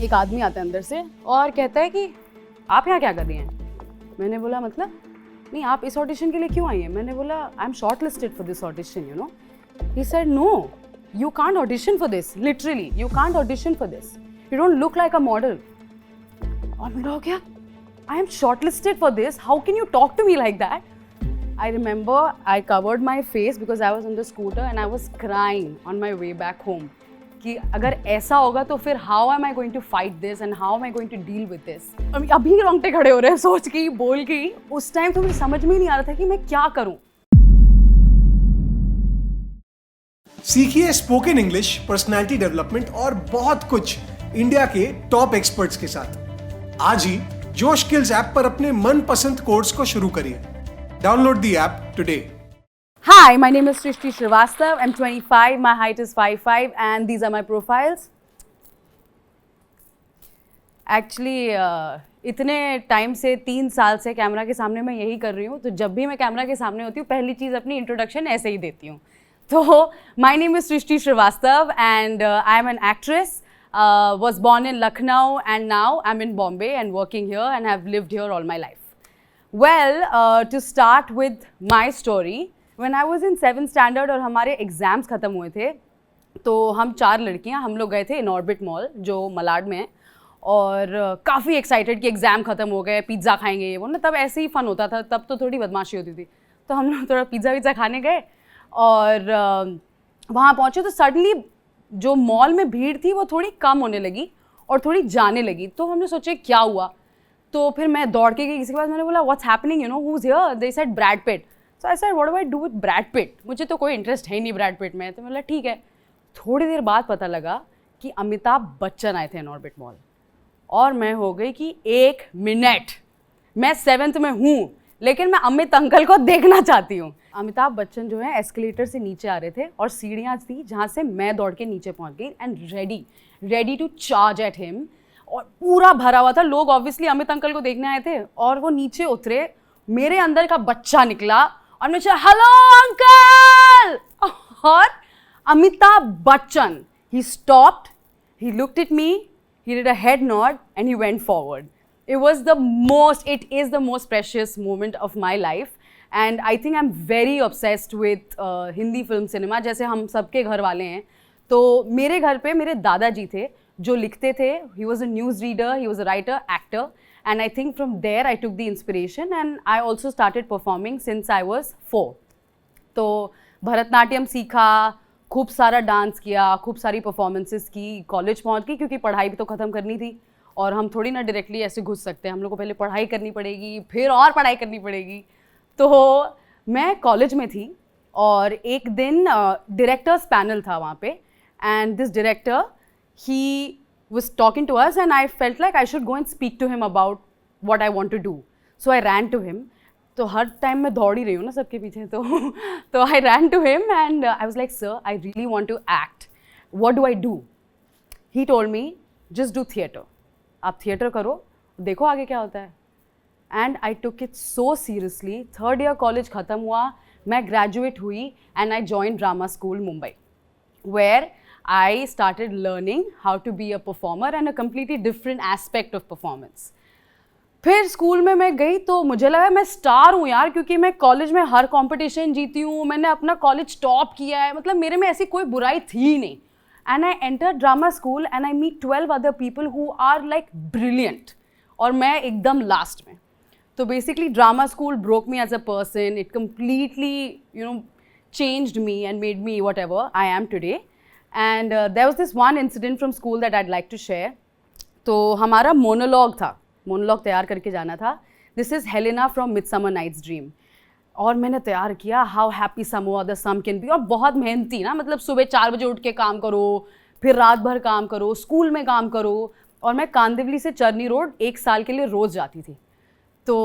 एक आदमी आता है अंदर से और कहता है कि आप यहाँ क्या कर रही हैं? मैंने बोला मतलब नहीं, आप इस ऑडिशन के लिए क्यों आई हैं? मैंने बोला I am shortlisted for this audition, you know. He said no, you can't audition for this, literally you can't audition for this, you don't look like a model. और मेरा हो गया, I am shortlisted for this, how can you talk to me like that? I remember I covered my face because I was on the scooter and I was crying on my way back home. कि अगर ऐसा होगा तो फिर how am I going to fight this and how am I going to deal with this? अभी रोंगटे खड़े हो रहे हैं सोच के, बोल के. उस टाइम तो मुझे समझ में ही नहीं आ रहा था कि मैं क्या करूं. सीखिए स्पोकन इंग्लिश, पर्सनालिटी डेवलपमेंट और बहुत कुछ इंडिया के टॉप एक्सपर्ट्स के साथ. आज ही जोश स्किल्स ऐप पर अपने मनपसंद कोर्स को शुरू करिए. Download the app today. Hi, my name is Srishti Srivastav. I'm 25, my height is 5'5", and these are my profiles. Actually, इतने टाइम से 3 साल से कैमरा के सामने मैं यही कर रही हूँ. तो जब भी मैं कैमरा के सामने होती हूँ पहली चीज़ अपनी इंट्रोडक्शन ऐसे ही देती हूँ. तो my name is Srishti Srivastav and I am an actress. Was born in Lucknow and now I'm in Bombay and working here and have lived here all my life. Well, to start with my story, when I was in 7th standard और हमारे exams ख़त्म हुए थे तो हम 4 लड़कियां हम लोग गए थे इन ऑर्बिट मॉल जो मलाड में है. और काफ़ी एक्साइटेड कि एग्ज़ाम ख़त्म हो गए, पिज़्ज़ा खाएंगे वो ना. तब ऐसे ही फ़न होता था, तब तो थोड़ी बदमाशी होती थी. तो हम लोग थोड़ा पिज़्ज़ा विज़्ज़ा खाने गए और वहाँ पहुँचे तो सडनली जो मॉल में भीड़ थी वो थोड़ी कम होने लगी और थोड़ी जाने लगी. तो हमने सोचे क्या हुआ. तो फिर मैं दौड़ के गई किसी के पास. मैंने बोला what's happening, you know, who is here? They said Brad Pitt. So I said what do I do with Brad Pitt? मुझे तो कोई इंटरेस्ट है ही नहीं ब्रैड पिट में. तो मैं बोला ठीक है. थोड़ी देर बाद पता लगा कि अमिताभ बच्चन आए थे इन ऑर्बिट मॉल. और मैं हो गई कि 1 मिनट, मैं 7th में हूँ लेकिन मैं अमित अंकल को देखना चाहती हूँ. अमिताभ बच्चन जो है एस्केलेटर से नीचे आ रहे थे और सीढ़ियाँ थी जहाँ से मैं दौड़ के नीचे पहुँच गई and ready to charge at him. और पूरा भरा हुआ था. लोग ऑब्वियसली अमित अंकल को देखने आए थे और वो नीचे उतरे. मेरे अंदर का बच्चा निकला और मैं हेलो अंकल. और Amitabh Bachchan, he stopped, he looked at me, he did a head nod and he went forward. It is the most precious moment of my life and I think I'm very obsessed with Hindi film cinema. जैसे हम सबके घर वाले हैं. तो मेरे घर पे मेरे दादाजी थे जो लिखते थे. He was a news reader, he was a writer, actor, and I think from there I took the inspiration and I also started performing since I was 4. तो भरतनाट्यम सीखा, खूब सारा डांस किया, खूब सारी परफॉर्मेंसेस की. कॉलेज पहुंच गई क्योंकि पढ़ाई भी तो ख़त्म करनी थी और हम थोड़ी ना डायरेक्टली ऐसे घुस सकते हैं. हम लोग को पहले पढ़ाई करनी पड़ेगी, फिर और पढ़ाई करनी पड़ेगी. तो मैं कॉलेज में थी और एक दिन डायरेक्टर्स पैनल था वहाँ पे and this director, he was talking to us and I felt like I should go and speak to him about what I want to do. So I ran to him. तो हर time मैं दौड़ ही रही हूँ ना सबके पीछे. तो I ran to him and I was like, sir, I really want to act. What do I do? He told me, just do theatre. आप theatre करो, देखो आगे क्या होता है. And I took it so seriously. 3rd year college ख़त्म हुआ, मैं graduate हुई and I joined drama school Mumbai, where I started learning how to be a performer and a completely different aspect of performance. फिर school में मैं गई तो मुझे लगा मैं स्टार हूँ यार, क्योंकि मैं कॉलेज में हर कंपटीशन जीती हूँ, मैंने अपना कॉलेज टॉप किया है, मतलब मेरे में ऐसी कोई बुराई थी ही नहीं. And I enter drama school and I meet 12 other people who are like brilliant और मैं एकदम लास्ट में. तो basically drama school broke me as a person. It completely changed me and made me whatever I am today. And there was this one incident from school that I'd like to share. तो हमारा monologue तैयार करके जाना था. This is Helena from Midsummer Night's Dream. और मैंने तैयार किया how happy some the some can be. और बहुत मेहनती ना, मतलब सुबह 4 बजे उठ के काम करो, फिर रात भर काम करो, स्कूल में काम करो. और मैं कांदिवली से चरनी रोड 1 साल के लिए रोज़ जाती थी. तो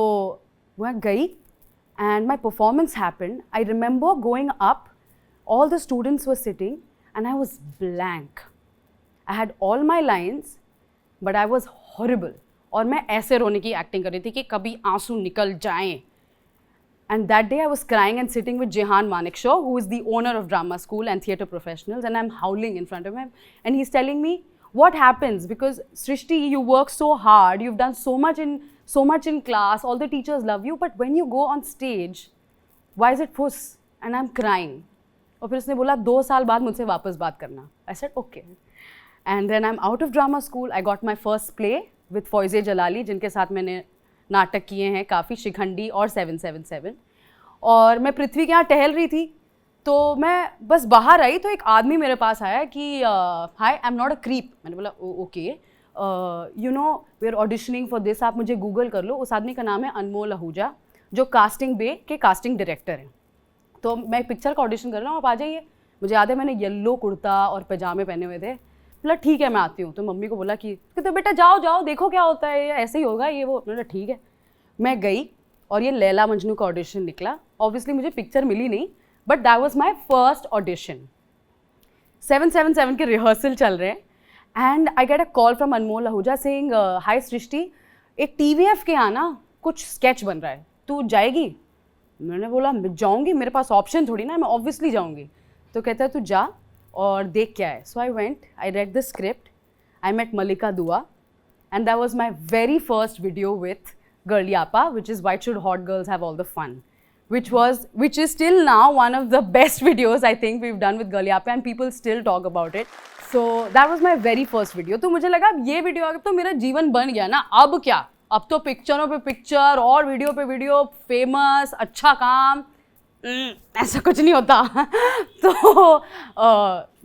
वह गई and my performance happened. I remember going up, all the students were sitting and I was blank. I had all my lines but I was horrible. और मैं ऐसे रोने की एक्टिंग कर रही थी कि कभी आंसू निकल जाएं. And that day I was crying and sitting with Jehan Manekshaw, who is the owner of drama school and theatre professionals, and I'm howling in front of him and he's telling me, what happens, because Srishti, you work so hard, you've done so much in class, all the teachers love you, but when you go on stage, why is it fuss? And I'm crying. और फिर उसने बोला 2 साल बाद मुझसे वापस बात करना. I said okay. And then I'm out of drama school. I got my first play with Foize Jalali, जिनके साथ मैंने नाटक किए हैं काफ़ी, शिखंडी और 777. और मैं पृथ्वी के यहाँ टहल रही थी, तो मैं बस बाहर आई तो एक आदमी मेरे पास आया कि hi, I am not a creep. मैंने बोला okay, you know we are auditioning for this, आप मुझे गूगल कर लो. उस आदमी का नाम है अनमोल आहूजा, जो कास्टिंग बे के कास्टिंग डायरेक्टर हैं. तो मैं पिक्चर का ऑडिशन कर रहा हूँ, आप आ जाइए. मुझे याद है मैंने येलो कुर्ता और पजामे पहने हुए थे. बोला ठीक है मैं आती हूँ. तो मम्मी को बोला कि तो बेटा जाओ जाओ देखो क्या होता है, ऐसे ही होगा ये वो. बोला ठीक है. मैं गई और ये लैला मजनू का ऑडिशन निकला. ऑब्वियसली मुझे पिक्चर मिली नहीं, but that was my first audition. 777 के रिहर्सल चल रहे हैं and I get a call from Anmol Ahuja saying hi Srishti, एक TVF के यहाँ ना कुछ स्केच बन रहा है, तू जाएगी? मैंने बोला मैं जाऊँगी, मेरे पास ऑप्शन थोड़ी ना, मैं ऑब्वियसली जाऊँगी. तो कहता है तू जा और देख क्या है. So I went, I read the script, I met Mallika Dua, and that was my very first video with Girlyappa, which is Why Should Hot Girls Have All the Fun, which is still now one of the best videos I think we've done with Girlyappa, and people still talk about it. So that was my very first video. तो मुझे लगा ये video अब तो मेरा जीवन बन गया ना, अब क्या, अब तो पिक्चरों पे पिक्चर और वीडियो पे वीडियो, फेमस, अच्छा काम, ऐसा कुछ नहीं होता. तो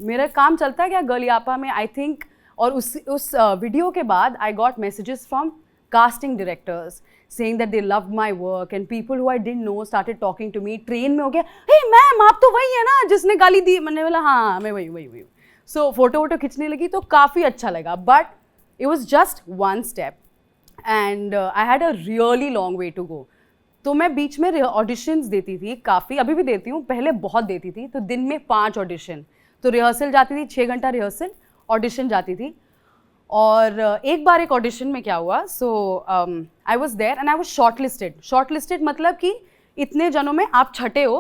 मेरा काम चलता है क्या गर्लियापा में, आई थिंक. और उस वीडियो के बाद I got messages from casting directors saying that they loved my work, and people who I didn't know started talking to me. Train में हो गया, hey मैम आप तो वही है ना जिसने गाली दी. मैंने बोला हाँ मैं वही. सो फोटो वोटो खींचने लगी तो काफ़ी अच्छा लगा, but it was just one step and I had a really long way to go. तो मैं बीच में ऑडिशंस देती थी काफ़ी, अभी भी देती हूँ, पहले बहुत देती थी. तो दिन में 5 ऑडिशन, तो रिहर्सल जाती थी 6 घंटा रिहर्सल, ऑडिशन जाती थी. और एक बार एक ऑडिशन में क्या हुआ, so I was there and I was shortlisted मतलब कि इतने जनों में आप छठे हो,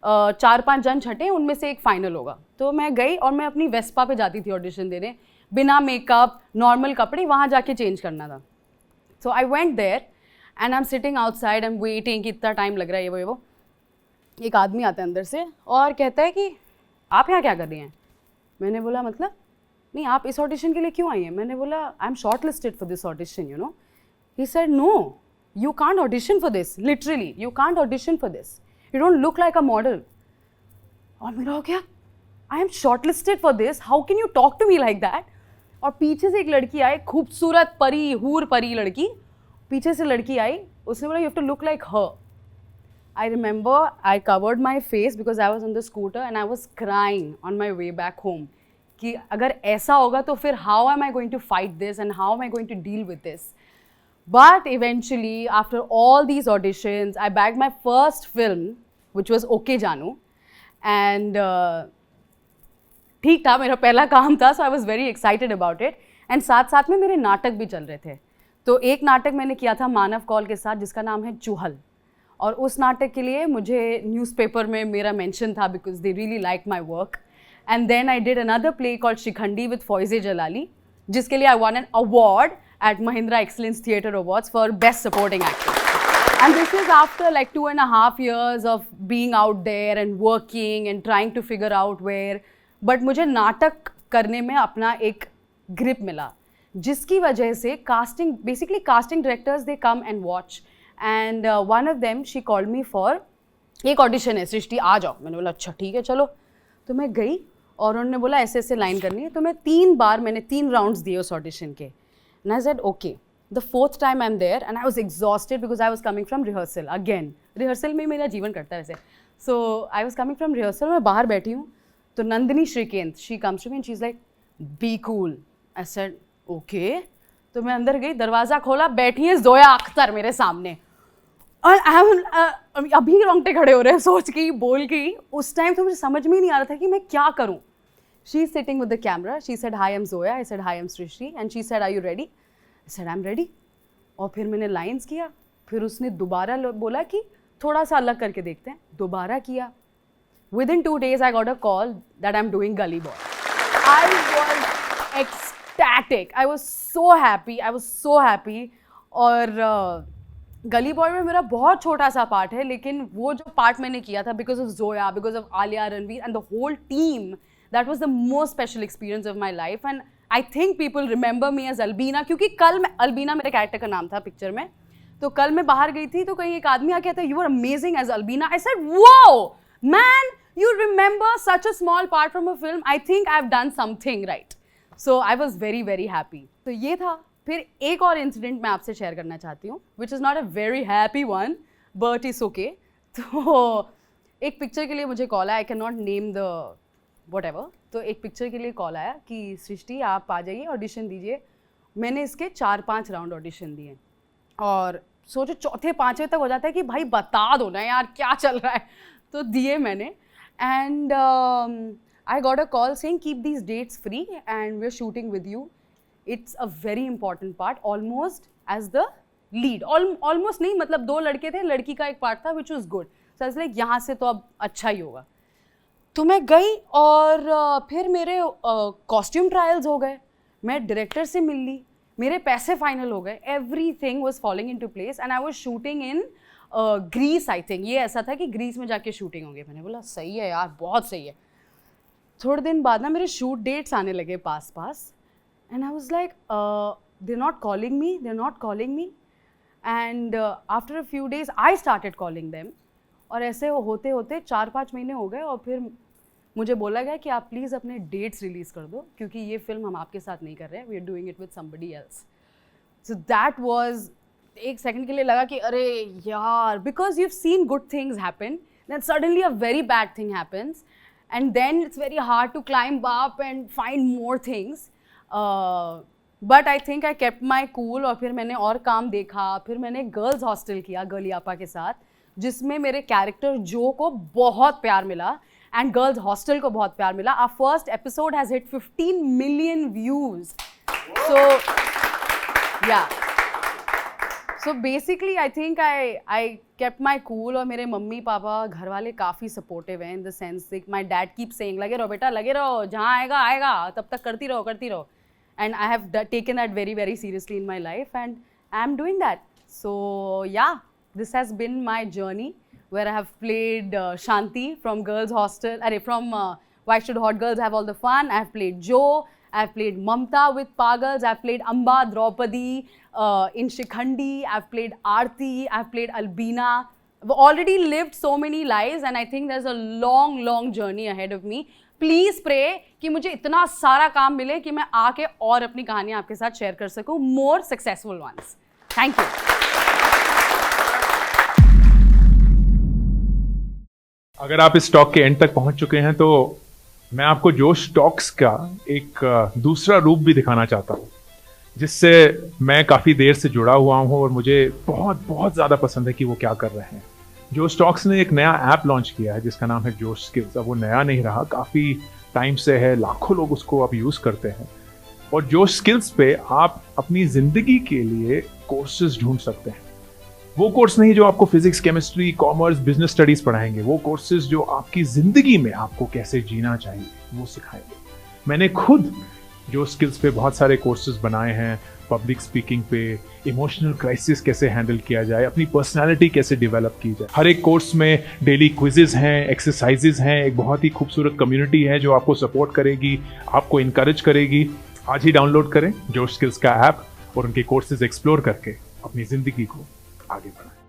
4-5 जन छठे, उनमें से एक फाइनल होगा. तो मैं गई और मैं अपनी वेस्पा पे जाती थी ऑडिशन देने, बिना मेकअप, नॉर्मल कपड़े, वहाँ जाके चेंज करना था. So I went there and I am sitting outside, I am waiting, कितना टाइम लग रहा है ये वो. एक आदमी आता है अंदर से और कहता है कि आप यहाँ क्या कर रही हैं. मैंने बोला मतलब नहीं, आप इस ऑडिशन के लिए क्यों आई हैं. मैंने बोला I am shortlisted for this audition, you know. He said no, you can't audition for this, literally you can't audition for this, you don't look like a model. और मेरा हो गया, I am shortlisted for this, how can you talk to me like that. और पीछे से एक लड़की आई, खूबसूरत परी, हूर परी लड़की, पीछे से लड़की आई, उसने बोला you have to look like her. I remember I covered my face because I was on the scooter and I was crying on my way back home कि अगर ऐसा होगा तो फिर how am I going to fight this and how am I going to deal with this. But eventually after all these auditions I bagged my first film which was Okay Janu and ठीक था, मेरा पहला काम था, so I was very excited about it. and साथ साथ में मेरे नाटक भी चल रहे थे. तो एक नाटक मैंने किया था मानव कौल के साथ जिसका नाम है चूहल, और उस नाटक के लिए मुझे न्यूज़पेपर में मेरा मेंशन था because they really like my work. And then I did another play called Shikhandi with Faezeh Jalali, जिसके लिए I won an award at Mahindra excellence theatre awards for best supporting actor. And this is after like 2.5 years of being out there and working and trying to figure out where. But मुझे नाटक करने में अपना एक grip मिला, जिसकी वजह से casting directors they come and watch. And one of them she called me for, एक ऑडिशन है सृष्टि आ जाओ. मैंने बोला अच्छा ठीक है चलो. तो मैं गई और उन्होंने बोला ऐसे ऐसे लाइन करनी है. तो मैं 3 राउंड्स दिए उस ऑडिशन के. And I said okay. The 4th time I am there and I was exhausted because I was coming from rehearsal. Again rehearsal में मेरा जीवन करता है वैसे. So I was coming from rehearsal, मैं बाहर बैठी हूँ, तो Nandini Shrikent she comes to me and she is like be cool. I said okay. तो मैं अंदर गई, दरवाज़ा खोला, बैठी है जोया अख्तर मेरे सामने. और अभी रोंगटे खड़े हो रहे हैं सोच के, बोल के. उस टाइम तो मुझे समझ में ही नहीं आ रहा था कि मैं क्या करूं. She is sitting with the camera, she said hi I am Zoya, I said hi I am Srishti, and she said are you ready, I said I am ready. और फिर मैंने लाइंस किया, फिर उसने दोबारा बोला कि थोड़ा सा अलग करके देखते हैं, दोबारा किया. Within 2 days I got a call that I am doing Gully boy. I was ecstatic. I was so happy. और गली बॉय में मेरा बहुत छोटा सा पार्ट है, लेकिन वो जो पार्ट मैंने किया था because of Zoya, because of Alia, Ranveer and the whole team, that was the most special experience of my life. And I think people remember me as Albeena, क्योंकि कल मैं, अल्बीना मेरे कैरेक्टर का नाम था पिक्चर में, तो कल मैं बाहर गई थी तो कहीं एक आदमी आके कहता है, you are amazing as Albeena. I said, wow man, you remember such a small part from a film. I think I've done something right. So I was very, very happy. तो ये था. फिर एक और इंसिडेंट मैं आपसे शेयर करना चाहती हूँ, which is not a very happy one, but it's okay. तो एक पिक्चर के लिए मुझे कॉल आया, I cannot name the whatever. तो एक पिक्चर के लिए कॉल आया कि सृष्टि आप आ जाइए, ऑडिशन दीजिए. मैंने इसके 4-5 राउंड ऑडिशन दिए और सोचो चौथे पाँचवें तक हो जाता है कि भाई बता दो ना यार क्या चल रहा है. तो दिए मैंने. And I got a call saying keep these dates free and we're shooting with you. It's a very important part, almost as the lead. Almost नहीं, मतलब 2 लड़के थे, लड़की का एक पार्ट था which was good. So I was like यहाँ से तो अब अच्छा ही होगा. तो मैं गई और फिर मेरे कॉस्ट्यूम ट्रायल्स हो गए, मैं डायरेक्टर से मिल ली, मेरे पैसे फाइनल हो गए, everything was falling into place and I was shooting in Greece. I think ये ऐसा था कि ग्रीस में जाके शूटिंग होगी. मैंने बोला सही है यार, बहुत सही है. थोड़े दिन बाद ना मेरे शूट डेट्स आने लगे पास and I was like they are not calling me and after a few days I started calling them. और ऐसे होते होते 4-5 महीने हो गए और फिर मुझे बोला गया कि आप प्लीज़ अपने डेट्स रिलीज़ कर दो क्योंकि ये फिल्म हम आपके साथ नहीं कर रहे हैं, we are doing it with somebody else. So that was, एक सेकंड के लिए लगा कि अरे यार, because you seen good things happen, then suddenly a very bad thing happens and then it's very hard to climb up and find more things. But I think I kept my cool. और फिर मैंने और काम देखा. फिर मैंने girls hostel किया गलियापा के साथ, जिसमें मेरे कैरेक्टर जो को बहुत प्यार मिला एंड गर्ल्स हॉस्टल को बहुत प्यार मिला. Our first episode has hit 15 million views. So yeah, so basically I think I kept my cool. और मेरे मम्मी पापा घर वाले काफ़ी सपोर्टिव हैं in the sense that my dad keep saying लगे रहो बेटा, लगे रहो, जहाँ आएगा आएगा, तब तक करती रहो. And I have taken that very very seriously in my life and I am doing that. So yeah, this has been my journey where I have played Shanti from Girls Hostel, from Why Should Hot Girls Have All the Fun. I have played Jo, I have played Mamta with Pagals, I have played Amba Draupadi in Shikhandi, I have played Aarti, I have played Albina. I've already lived so many lives and I think there's a long journey ahead of me. Please pray कि मुझे इतना सारा काम मिले कि मैं आके और अपनी कहानियाँ आपके साथ शेयर कर सकूँ, more successful ones. Thank you. अगर आप इस टॉक के एंड तक पहुंच चुके हैं तो मैं आपको जोश टॉक्स का एक दूसरा रूप भी दिखाना चाहता हूं, जिससे मैं काफ़ी देर से जुड़ा हुआ हूं और मुझे बहुत ज़्यादा पसंद है कि वो क्या कर रहे हैं. जोश टॉक्स ने एक नया ऐप लॉन्च किया है जिसका नाम है जोश स्किल्स. अब वो नया नहीं रहा, काफ़ी टाइम से है, लाखों लोग उसको अब यूज़ करते हैं. और जोश स्किल्स पे आप अपनी ज़िंदगी के लिए कोर्सेज ढूंढ सकते हैं. वो कोर्स नहीं जो आपको physics, chemistry, commerce, business studies पढ़ाएंगे, वो कोर्सेज जो आपकी जिंदगी में आपको कैसे जीना चाहिए वो सिखाएंगे. मैंने खुद जो स्किल्स पे बहुत सारे कोर्सेज बनाए हैं, पब्लिक स्पीकिंग पे, इमोशनल क्राइसिस कैसे हैंडल किया जाए, अपनी पर्सनालिटी कैसे डेवलप की जाए. हर एक कोर्स में डेली क्विजेज हैं, एक्सरसाइजेज हैं, एक बहुत ही खूबसूरत कम्युनिटी है जो आपको सपोर्ट करेगी, आपको इनकरेज करेगी. आज ही डाउनलोड करें जोश स्किल्स का ऐप और उनके कोर्सेज एक्सप्लोर करके अपनी जिंदगी को आगे बढ़ाएं.